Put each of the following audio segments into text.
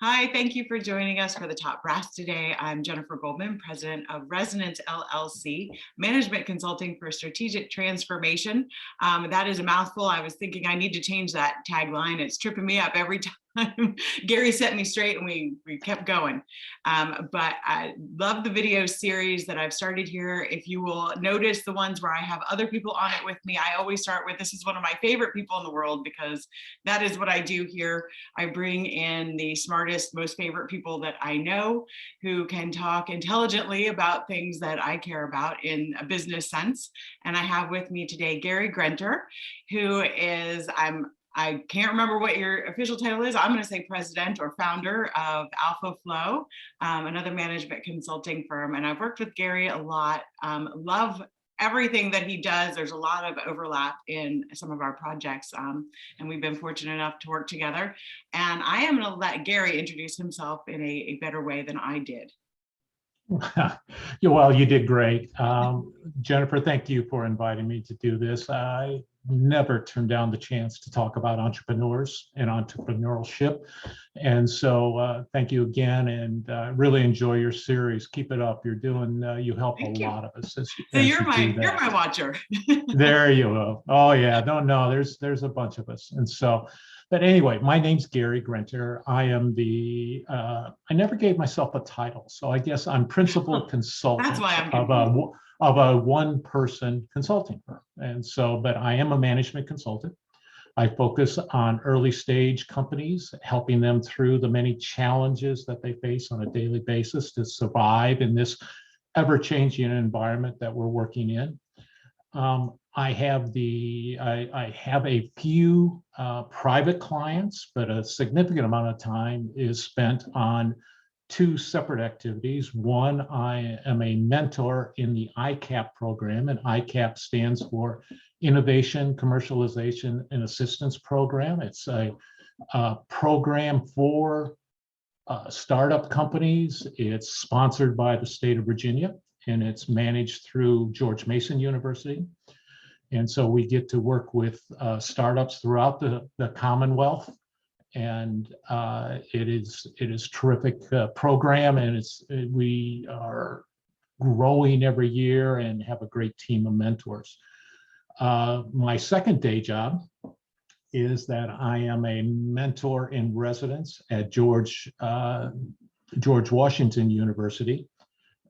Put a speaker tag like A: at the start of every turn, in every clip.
A: Hi, thank you for joining us for the Top Brass today. I'm Jennifer Goldman, president of Resonance LLC, management consulting for strategic transformation. That is a mouthful. I was thinking I need to change that tagline. It's tripping me up every time. Gary set me straight and we kept going. But I love the video series that I've started here. If you will notice the ones where I have other people on it with me, I always start with, this is one of my favorite people in the world, because that is what I do here. I bring in the smartest, most favorite people that I know who can talk intelligently about things that I care about in a business sense. And I have with me today Gary Grenter, who is, I can't remember what your official title is. I'm going to say president or founder of Alpha Flow, another management consulting firm. And I've worked with Gary a lot. Love everything that he does. There's a lot of overlap in some of our projects, and we've been fortunate enough to work together. And I am going to let Gary introduce himself in a better way than I did.
B: Well, you did great. Jennifer, thank you for inviting me to do this. I never turned down the chance to talk about entrepreneurs and entrepreneurship. And so thank you again, and really enjoy your series. Keep it up. You're doing, you help a lot of us.
A: So you're my watcher.
B: There you go. Oh yeah, no, there's a bunch of us. And so, but anyway, my name's Gary Grenter. I am I never gave myself a title, so I guess I'm principal consultant.
A: That's why I'm
B: of a one-person consulting firm. And so, but I am a management consultant. I focus on early stage companies, helping them through the many challenges that they face on a daily basis to survive in this ever-changing environment that we're working in. I have a few private clients, but a significant amount of time is spent on two separate activities. One, I am a mentor in the ICAP program, and ICAP stands for Innovation, Commercialization, and Assistance Program. It's a program for startup companies. It's sponsored by the state of Virginia, and it's managed through George Mason University. And so we get to work with startups throughout the Commonwealth. And it is terrific program, and we are growing every year and have a great team of mentors. My second day job is that I am a mentor in residence at George Washington University,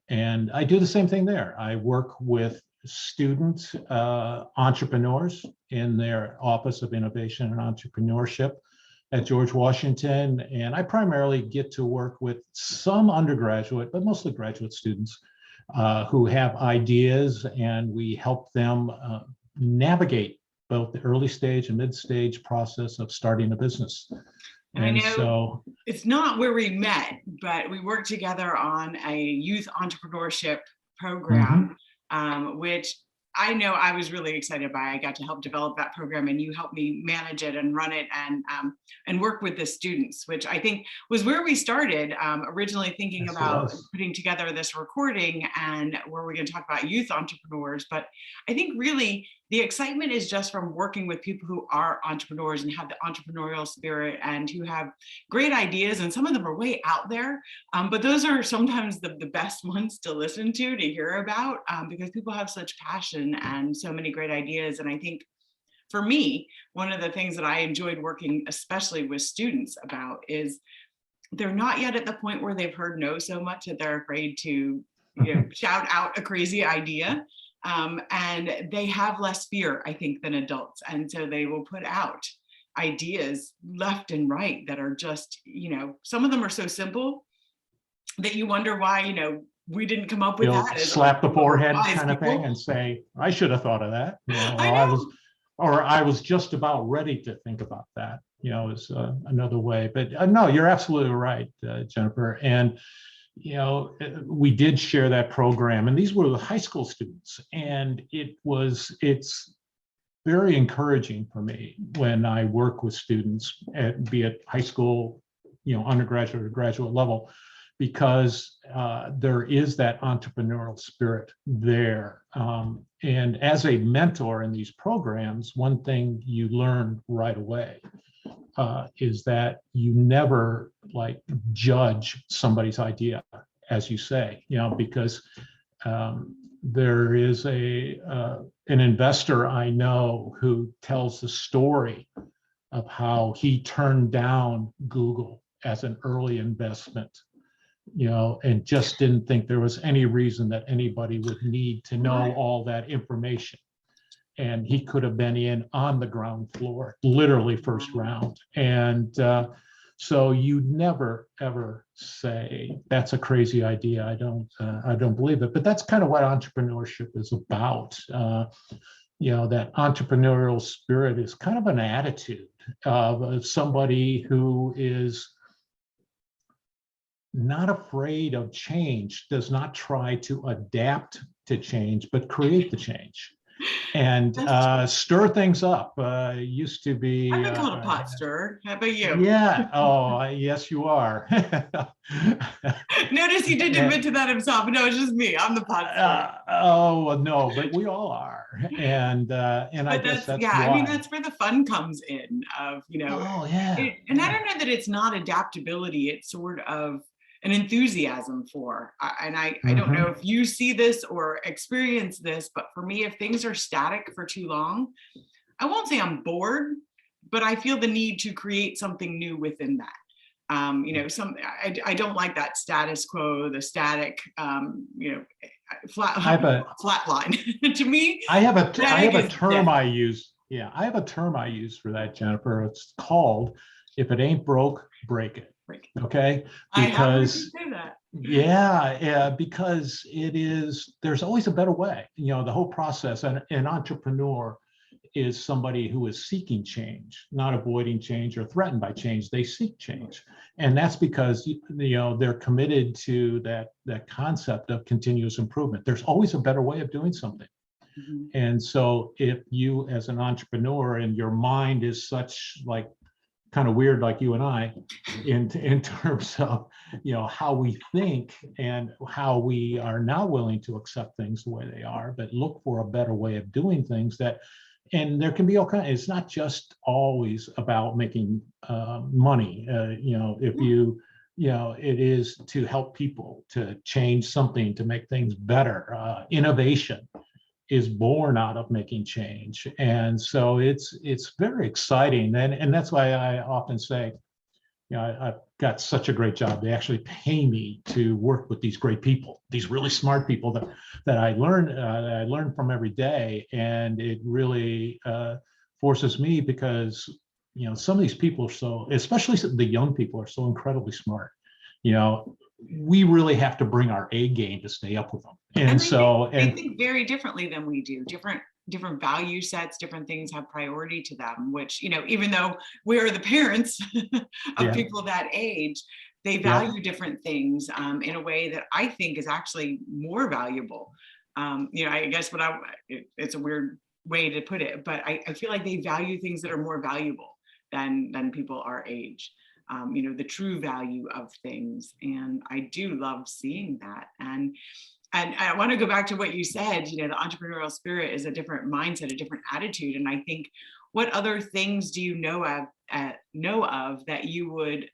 B: and I do the same thing there. I work with student entrepreneurs in their Office of Innovation and Entrepreneurship at George Washington, and I primarily get to work with some undergraduate, but mostly graduate students who have ideas, and we help them navigate both the early stage and mid-stage process of starting a business.
A: And I know it's not where we met, but we worked together on a youth entrepreneurship program, which I know I was really excited by. I got to help develop that program, and you helped me manage it and run it and work with the students, which I think was where we started originally thinking about putting together this recording, and where we're going to talk about youth entrepreneurs. But I think really the excitement is just from working with people who are entrepreneurs and have the entrepreneurial spirit and who have great ideas, and some of them are way out there, but those are sometimes the best ones to listen to hear about, because people have such passion and so many great ideas. And I think for me, one of the things that I enjoyed working especially with students about is they're not yet at the point where they've heard no so much that they're afraid to shout out a crazy idea. And they have less fear, I think, than adults. And so they will put out ideas left and right that are just, some of them are so simple that you wonder why, we didn't come up with that.
B: Slap the forehead kind of thing and say, I should have thought of that. I was just about ready to think about that, is another way. But no, you're absolutely right, Jennifer. And we did share that program, and these were the high school students, and it's very encouraging for me when I work with students be it high school, undergraduate or graduate level, because there is that entrepreneurial spirit there. And as a mentor in these programs, one thing you learn right away is that you never like judge somebody's idea, as you say, because there is an investor I know who tells the story of how he turned down Google as an early investment, and just didn't think there was any reason that anybody would need to know all that information. And he could have been in on the ground floor, literally first round. And so you never ever say that's a crazy idea. I don't believe it. But that's kind of what entrepreneurship is about. That entrepreneurial spirit is kind of an attitude of somebody who is not afraid of change, does not try to adapt to change, but create the change and stir things up. Used to be.
A: I've been called a pot stirrer. How about you?
B: Yeah. Oh, yes, you are.
A: Notice he didn't admit to that himself. No, it's just me. I'm the pot stirrer.
B: Oh no, but we all are, and I guess that's why.
A: I mean, that's where the fun comes in. Of
B: Oh yeah.
A: And I don't know that it's not adaptability. It's sort of an enthusiasm for, I don't know if you see this or experience this, but for me, if things are static for too long, I won't say I'm bored, but I feel the need to create something new within that. I don't like that status quo, the static, flat line. To me,
B: I have a term I use. Yeah, I have a term I use for that, Jennifer. It's called, if it ain't broke, break it. Okay, because because there's always a better way. The whole process, and an entrepreneur is somebody who is seeking change, not avoiding change or threatened by change. They seek change, and that's because they're committed to that concept of continuous improvement. There's always a better way of doing something. And so if you, as an entrepreneur, and your mind is such like kind of weird, like you and I, in terms of how we think and how we are now willing to accept things the way they are, but look for a better way of doing things. And there can be all kinds. It's not just always about making money. If you it is to help people, to change something, to make things better. Innovation is born out of making change. And so it's very exciting. And that's why I often say, I've got such a great job. They actually pay me to work with these great people, these really smart people that I learn from every day. And it really forces me, because, some of these people are so, especially the young people, are so incredibly smart. We really have to bring our A game to stay up with them. And
A: they think very differently than we do. Different value sets, different things have priority to them, which, even though we're the parents of people that age, they value different things in a way that I think is actually more valuable. I guess it's a weird way to put it, but I feel like they value things that are more valuable than people our age. The true value of things. And I do love seeing that. And I want to go back to what you said, the entrepreneurial spirit is a different mindset, a different attitude. And I think, what other things do you know of that you would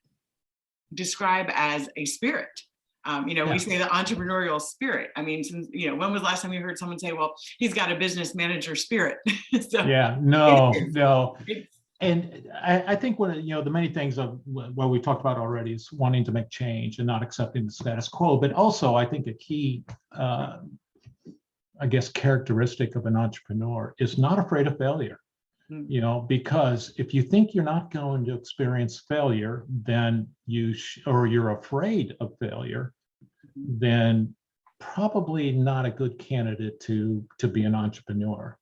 A: describe as a spirit? We say the entrepreneurial spirit. I mean, since, when was the last time you heard someone say, well, he's got a business manager spirit?
B: No. And I think one of the many things of what we talked about already is wanting to make change and not accepting the status quo. But also, I think a key, characteristic of an entrepreneur is not afraid of failure. Because if you think you're not going to experience failure, then you're afraid of failure, then probably not a good candidate to be an entrepreneur.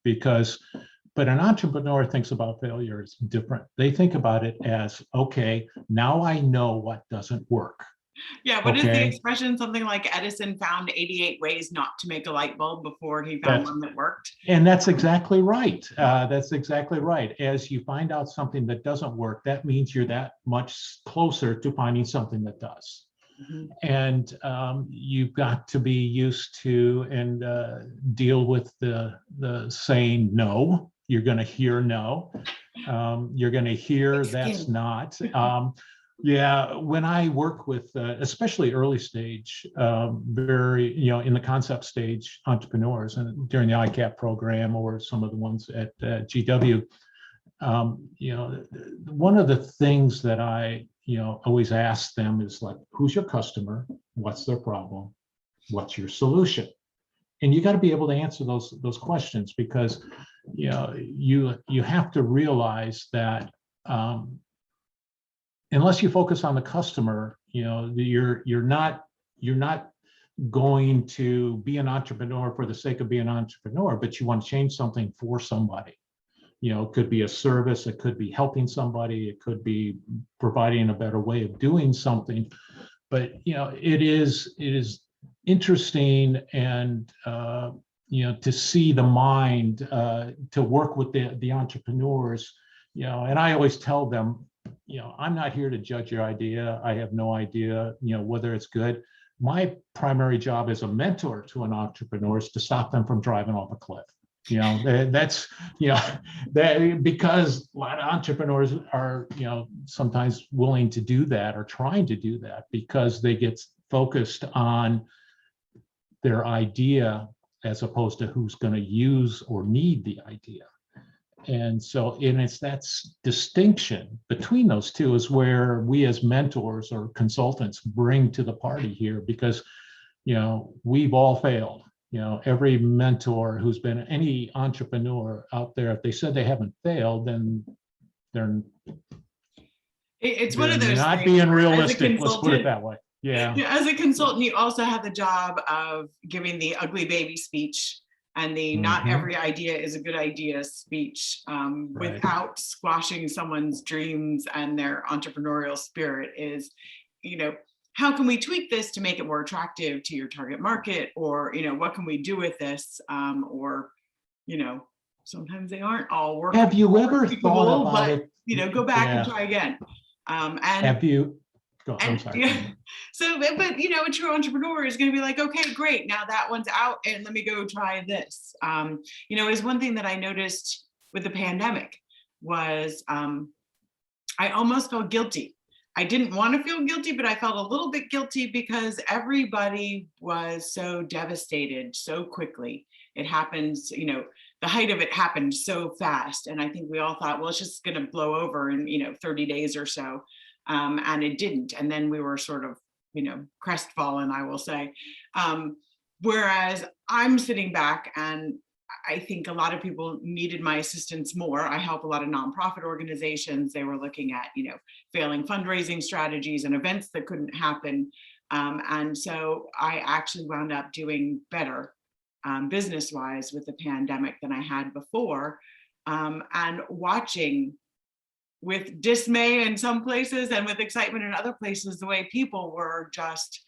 B: But an entrepreneur thinks about failure as different. They think about it as, okay, now I know what doesn't work.
A: Yeah, what is the expression? Something like Edison found 88 ways not to make a light bulb before he found one that worked.
B: And that's exactly right. That's exactly right. As you find out something that doesn't work, that means you're that much closer to finding something that does. And you've got to be used to and deal with the saying no. You're going to hear no. You're going to hear that's not. Yeah, when I work with, especially early stage, very, in the concept stage entrepreneurs, and during the ICAP program or some of the ones at GW, one of the things that I, always ask them is like, who's your customer? What's their problem? What's your solution? And you got to be able to answer those questions, because, you have to realize that unless you focus on the customer, you're not going to be an entrepreneur for the sake of being an entrepreneur, but you want to change something for somebody. It could be a service, it could be helping somebody, it could be providing a better way of doing something. But it is interesting, and to see the mind, to work with the entrepreneurs, and I always tell them, I'm not here to judge your idea. I have no idea, whether it's good. My primary job as a mentor to an entrepreneur is to stop them from driving off a cliff. That's, that, because a lot of entrepreneurs are, sometimes willing to do that or trying to do that because they get focused on their idea as opposed to who's going to use or need the idea. And so, it's that distinction between those two is where we as mentors or consultants bring to the party here, because, we've all failed. Every mentor who's been any entrepreneur out there, if they said they haven't failed, then
A: it's one of those
B: not
A: things
B: being realistic. Let's put it that way. Yeah.
A: As a consultant, you also have the job of giving the ugly baby speech and the not every idea is a good idea speech,
B: Right.
A: without squashing someone's dreams and their entrepreneurial spirit. Is, how can we tweak this to make it more attractive to your target market? Or, what can we do with this? Or, sometimes they aren't all working.
B: Have you ever thought about it?
A: Go back and try again. And
B: have you? Go, I'm sorry.
A: Yeah. So, but a true entrepreneur is going to be like, okay, great. Now that one's out, and let me go try this. Is one thing that I noticed with the pandemic was I almost felt guilty. I didn't want to feel guilty, but I felt a little bit guilty because everybody was so devastated so quickly. It happens, the height of it happened so fast. And I think we all thought, well, it's just going to blow over in, 30 days or so. And it didn't. And then we were sort of, crestfallen, I will say. Whereas I'm sitting back, and I think a lot of people needed my assistance more. I help a lot of nonprofit organizations. They were looking at, failing fundraising strategies and events that couldn't happen. And so I actually wound up doing better business-wise with the pandemic than I had before. And watching with dismay in some places and with excitement in other places, the way people were just,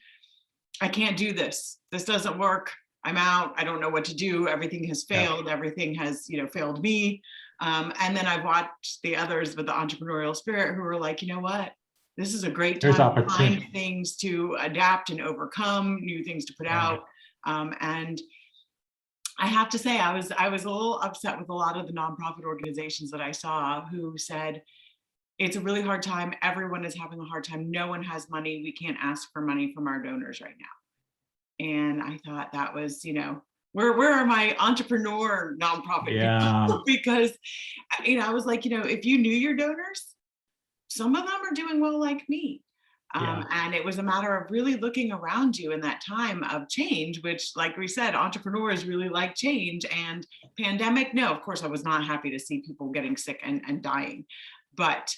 A: I can't do this. This doesn't work. I'm out. I don't know what to do. Everything has failed. Everything has, failed me. And then I've watched the others with the entrepreneurial spirit who were like, you know what? This is a great time to find things to adapt and overcome, new things to put out. And I have to say, I was a little upset with a lot of the nonprofit organizations that I saw who said, it's a really hard time. Everyone is having a hard time. No one has money. We can't ask for money from our donors right now. And I thought that was, where are my entrepreneur nonprofit people? Because, I was like, if you knew your donors, some of them are doing well like me. And it was a matter of really looking around you in that time of change, which, like we said, entrepreneurs really like change. And pandemic, no, of course, I was not happy to see people getting sick and dying. But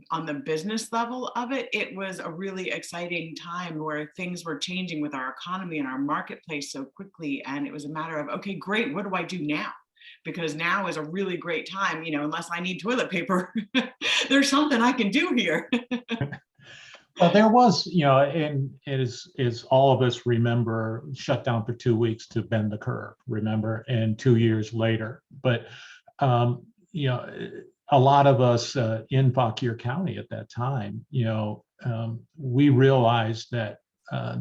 A: on the business level of it, it was a really exciting time where things were changing with our economy and our marketplace so quickly. And it was a matter of, okay, great, what do I do now? Because now is a really great time, unless I need toilet paper, there's something I can do here.
B: Well, there was, and is all of us remember, shut down for 2 weeks to bend the curve, remember, and 2 years later. But, a lot of us in Fauquier County at that time, we realized that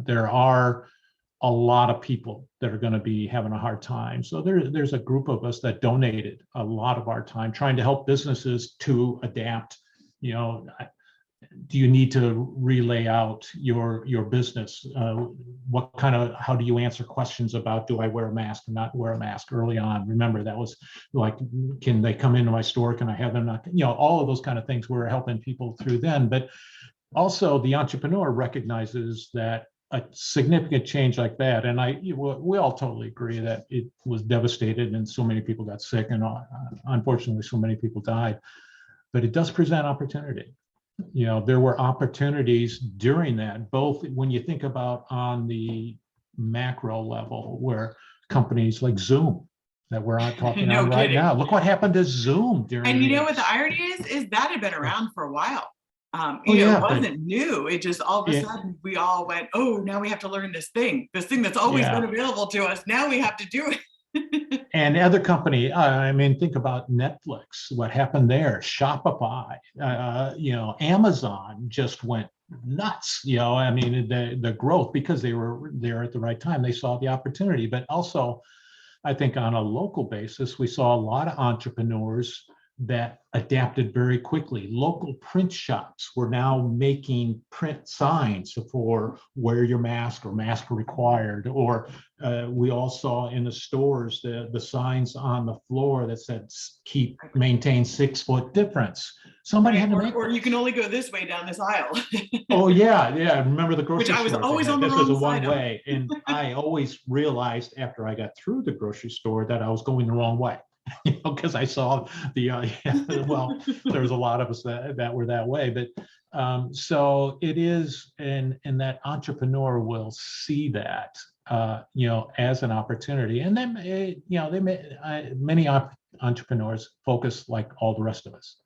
B: there are a lot of people that are going to be having a hard time. So there's a group of us that donated a lot of our time trying to help businesses to adapt. You know, do you need to relay out your business? How do you answer questions about, do I wear a mask or not wear a mask early on? Remember, that was like, can they come into my store? Can I have them not, all of those kind of things we're helping people through then. But also the entrepreneur recognizes that a significant change like that, and we all totally agree that it was devastated and so many people got sick and unfortunately so many people died, but it does present opportunity. There were opportunities during that, both when you think about on the macro level, where companies like Zoom that we're talking
A: No
B: on right
A: kidding.
B: now, look what happened to Zoom during.
A: And what the irony is that had been around for a while.
B: Yeah,
A: it wasn't new. It just all of a sudden we all went, oh, now we have to learn this thing that's always been available to us. Now we have to do it.
B: And other company, think about Netflix, what happened there, Shopify, Amazon just went nuts, the growth, because they were there at the right time. They saw the opportunity. But also, I think on a local basis, we saw a lot of entrepreneurs that adapted very quickly. Local print shops were now making print signs for wear your mask or mask required, or we all saw in the stores the signs on the floor that said maintain 6 foot difference. Somebody had to make
A: or you can only go this way down this aisle.
B: Oh yeah. Remember the grocery store?
A: Which I was always on the
B: this
A: wrong
B: is a
A: side
B: one way, and I always realized after I got through the grocery store that I was going the wrong way. Because I saw the there was a lot of us that were that way. But so it is, and that entrepreneur will see that as an opportunity. And then many entrepreneurs focus like all the rest of us,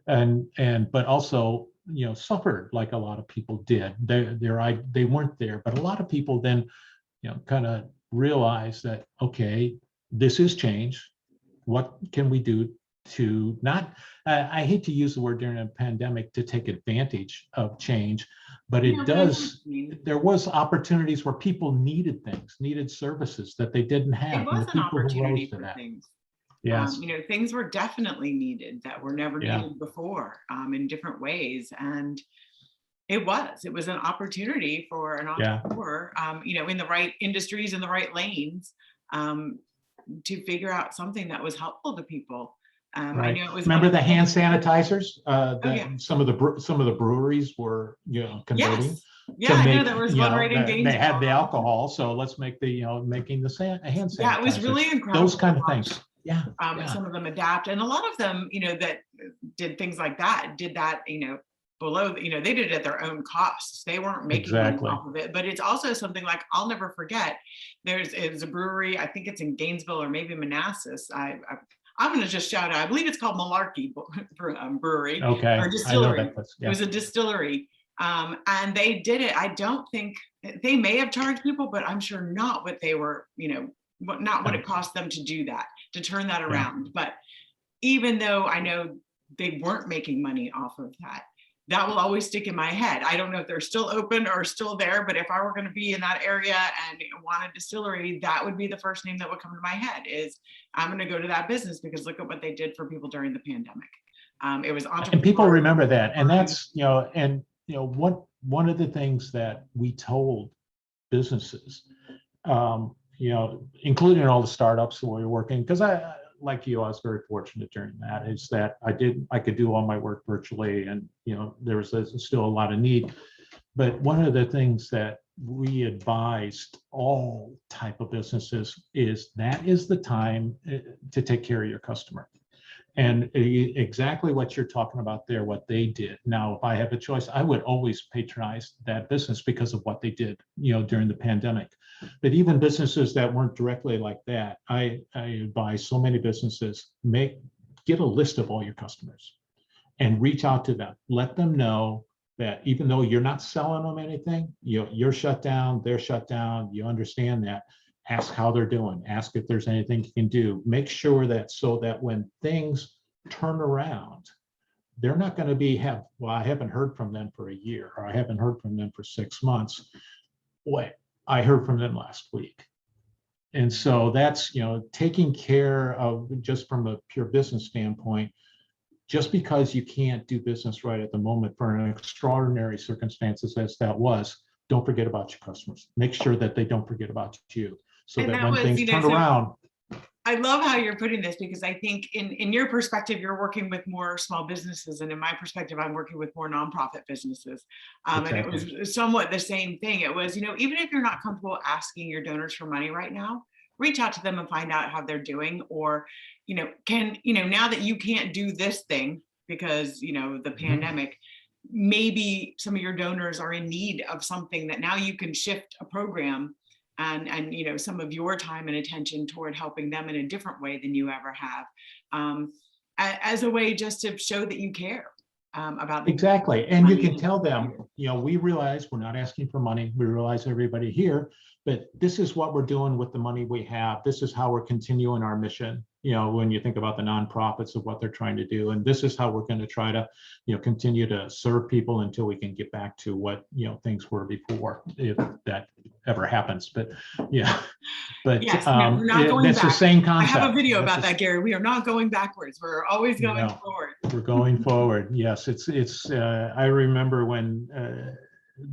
B: but also suffered like a lot of people did. They weren't there, but a lot of people then kind of realized that, okay, this is change. What can we do to not, I hate to use the word during a pandemic to take advantage of change, but it does, there was opportunities where people needed things, needed services that they didn't have.
A: It was an opportunity for things.
B: Yes.
A: Things were definitely needed that were never needed before, in different ways. And it was an opportunity for an entrepreneur, in the right industries, in the right lanes, to figure out something that was helpful to people.
B: Right.
A: I know it was.
B: Remember the hand sanitizers some of the breweries were converting.
A: Yes. Yeah, I know there was one right in Gainesville.
B: They had the alcohol, so let's make the making the hand sanitizer.
A: Yeah, it was really incredible.
B: Those kind of things. Yeah.
A: Some of them adapt, and a lot of them, that did things like that, did that, below, they did it at their own costs. They weren't making money off of it. But it's also something like, I'll never forget, it's a brewery, I think it's in Gainesville or maybe Manassas. I'm going to just shout out, I believe it's called Malarkey Brewery.
B: Okay.
A: Or distillery.
B: I know that
A: It was a distillery. And they did it. I don't think they may have charged people, but I'm sure not what they were, not what it cost them to do that, to turn that around. But even though I know they weren't making money off of that, that will always stick in my head. I don't know if they're still open or still there, but if I were going to be in that area and want a distillery, that would be the first name that would come to my head, is I'm going to go to that business because look at what they did for people during the pandemic. It was entrepreneurial.
B: And people remember that. And that's, one of the things that we told businesses, including all the startups that we were working, because like you, I was very fortunate during that, is that I could do all my work virtually, and there was still a lot of need. But one of the things that we advised all type of businesses is that is the time to take care of your customer. And exactly what you're talking about there, what they did. Now, if I have a choice, I would always patronize that business because of what they did, during the pandemic. But even businesses that weren't directly like that, I advise so many businesses, get a list of all your customers and reach out to them. Let them know that even though you're not selling them anything, you're shut down, they're shut down, you understand that. Ask how they're doing, ask if there's anything you can do. Make sure that so that when things turn around, they're not going to I haven't heard from them for a year, or I haven't heard from them for 6 months. Wait, I heard from them last week. And so that's, taking care of, just from a pure business standpoint, just because you can't do business right at the moment for an extraordinary circumstances as that was, don't forget about your customers. Make sure that they don't forget about you, so
A: And
B: that
A: that
B: when
A: was,
B: things turn around.
A: I love how you're putting this, because I think in your perspective, you're working with more small businesses. And in my perspective, I'm working with more nonprofit businesses. And it was somewhat the same thing. It was, even if you're not comfortable asking your donors for money right now, reach out to them and find out how they're doing. Or, now that you can't do this thing because, the pandemic, maybe some of your donors are in need of something that now you can shift a program and some of your time and attention toward helping them in a different way than you ever have, as a way just to show that you care about them.
B: Exactly. And you can tell them, we realize we're not asking for money. We realize everybody here, but this is what we're doing with the money we have. This is how we're continuing our mission. When you think about the nonprofits of what they're trying to do, and this is how we're going to try to, continue to serve people until we can get back to what, things were before, if that ever happens. But yes, we're not going
A: back.
B: The same concept.
A: I have a video about that, Gary. We are not going backwards. We're always going forward.
B: We're going forward. Yes, it's. I remember when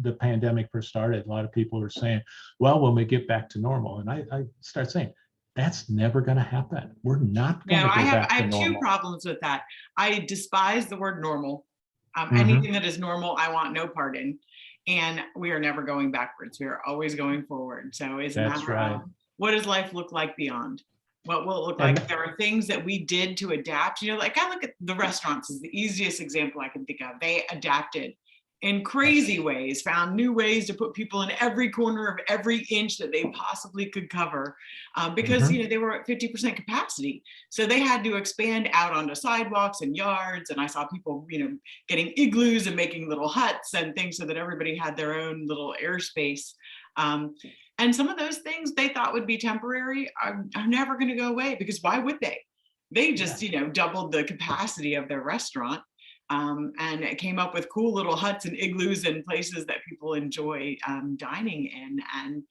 B: the pandemic first started, a lot of people were saying, "Well, when we get back to normal," and I start saying, that's never going to happen. We're not going to go back to normal.
A: I have two problems with that. I despise the word normal. Anything that is normal, I want no part in. And we are never going backwards. We are always going forward. So it's a matter of, what does life look like beyond? What will it look like? There are things that we did to adapt. Like I look at the restaurants as the easiest example I can think of. They adapted in crazy ways, found new ways to put people in every corner of every inch that they possibly could cover, because they were at 50% capacity. So they had to expand out onto sidewalks and yards. And I saw people, getting igloos and making little huts and things so that everybody had their own little airspace. And some of those things they thought would be temporary are never going to go away, because why would they? They just, doubled the capacity of their restaurant. And it came up with cool little huts and igloos and places that people enjoy dining in, and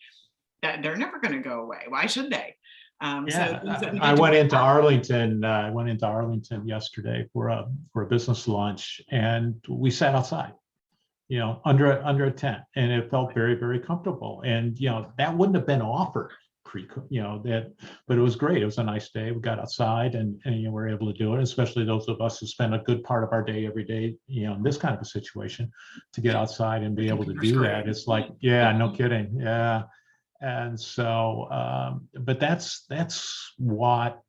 A: that they're never going to go away. Why should they?
B: I went into Arlington. I went into Arlington yesterday for a business lunch, and we sat outside, under a tent, and it felt very, very comfortable. And that wouldn't have been offered but it was great. It was a nice day. We got outside and we're able to do it, especially those of us who spend a good part of our day every day, in this kind of a situation, to get outside and be able to do that. It's like, no kidding. Yeah. And so, but that's what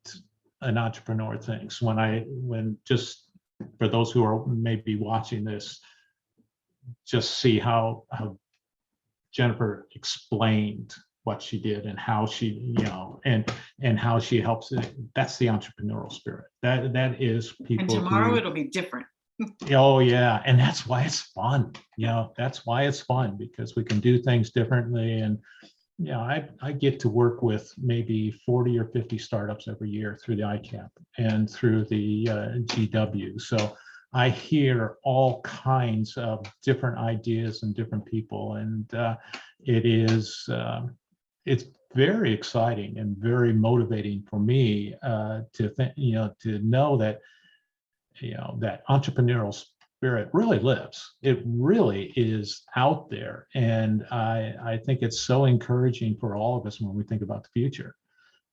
B: an entrepreneur thinks. When just for those who are maybe watching this, just see how Jennifer explained what she did and how she, and how she helps it. That's the entrepreneurial spirit. That is people.
A: And tomorrow it'll be different.
B: Oh yeah, and that's why it's fun. That's why it's fun, because we can do things differently. And I get to work with maybe 40 or 50 startups every year through the ICAP and through the GW. So I hear all kinds of different ideas and different people, and it's very exciting and very motivating for me to think, to know that, that entrepreneurial spirit really lives. It really is out there. And I think it's so encouraging for all of us when we think about the future,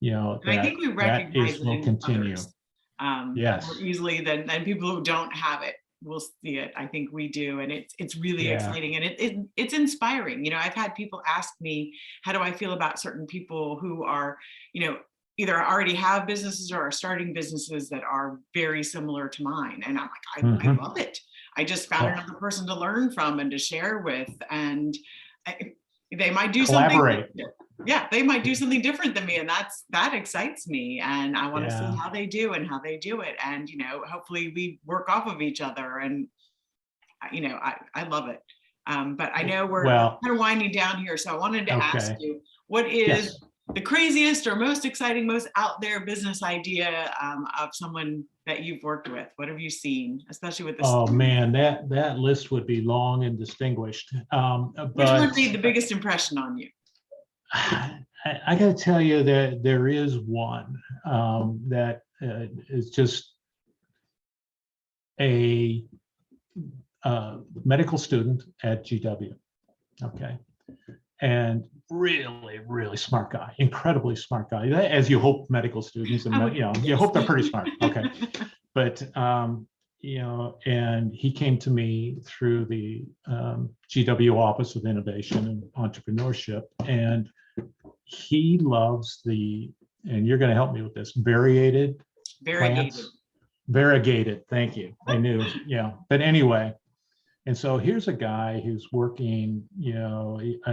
A: I think we recognize it
B: will continue.
A: More easily than people who don't have it will see it. I think we do, and it's really exciting, and it's inspiring. I've had people ask me, how do I feel about certain people who are, either already have businesses or are starting businesses that are very similar to mine, and I'm like, I love it. I just found another person to learn from and to share with, and they might do
B: collaborate.
A: They might do something different than me, and that excites me, and I want to see how they do and how they do it, and hopefully we work off of each other, and I love it. But I know we're kind of winding down here, so I wanted to ask you, what is the craziest or most exciting, most out there business idea of someone that you've worked with? What have you seen, especially with this?
B: Oh man, that list would be long and distinguished.
A: Which one made the biggest impression on you?
B: I got to tell you that there is one that is just a medical student at GW. Okay. And really, really smart guy, incredibly smart guy, as you hope medical students, and you hope they're pretty smart. Okay. But and he came to me through the GW Office of Innovation and Entrepreneurship, and he loves and you're going to help me with this, variegated plants. Variegated, thank you. I knew, yeah. But anyway, and so here's a guy who's working,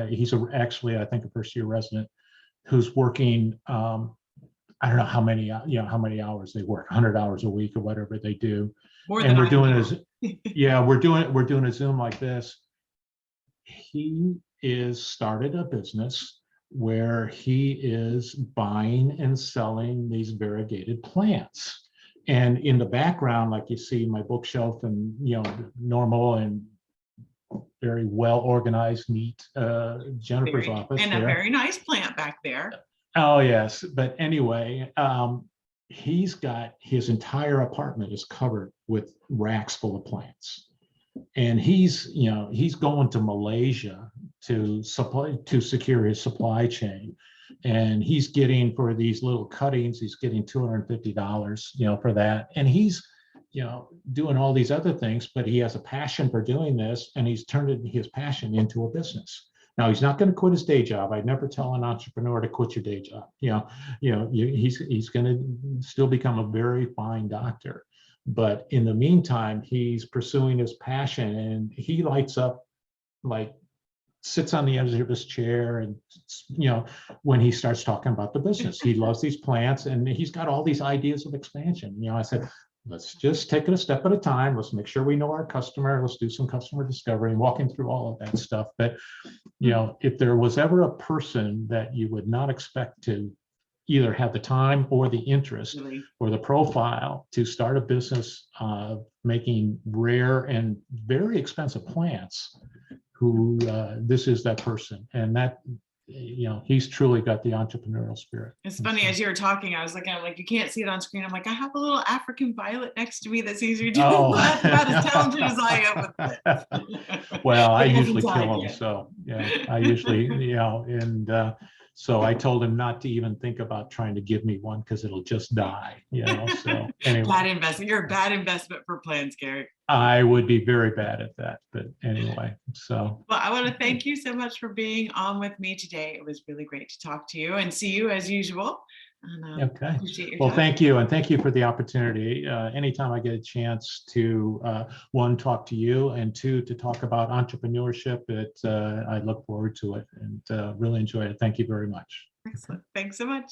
B: he's actually, I think, a first-year resident who's working, I don't know how many hours they work, 100 hours a week or whatever they do. And we're doing we're doing a Zoom like this. He started a business where he is buying and selling these variegated plants. And in the background, like you see my bookshelf and, normal and very well organized, neat, Jennifer's office.
A: And a very nice plant back there.
B: Oh, yes. But anyway, he's got his entire apartment is covered with racks full of plants. And he's going to Malaysia to secure his supply chain. And he's getting, for these little cuttings, he's getting $250, for that. And he's, doing all these other things, but he has a passion for doing this, and he's turned his passion into a business. Now, he's not going to quit his day job. I'd never tell an entrepreneur to quit your day job. He's going to still become a very fine doctor. But in the meantime, he's pursuing his passion, and he lights up, like, sits on the edge of his chair, and when he starts talking about the business, he loves these plants, and he's got all these ideas of expansion. I said, let's just take it a step at a time. Let's make sure we know our customer. Let's do some customer discovery and walking through all of that stuff. But if there was ever a person that you would not expect to either have the time or the interest or the profile to start a business making rare and very expensive plants, who this is that person. And that, he's truly got the entrepreneurial spirit.
A: It's funny, as you were talking, I was looking at, like, you can't see it on screen. I'm like, I have a little African violet next to me that's easier to do. That's about as talented as I am with it.
B: Well, I usually kill them. So yeah, I usually, and so I told him not to even think about trying to give me one, because it'll just die, so anyway.
A: Bad investment. You're a bad investment for plants, Gary.
B: I would be very bad at that, but anyway, so.
A: Well, I want to thank you so much for being on with me today. It was really great to talk to you and see you as usual. And,
B: okay. Well, thank you. And thank you for the opportunity. Anytime I get a chance to, one, talk to you, and two, to talk about entrepreneurship, I look forward to it, and really enjoyed it. Thank you very much.
A: Excellent. Thanks so much.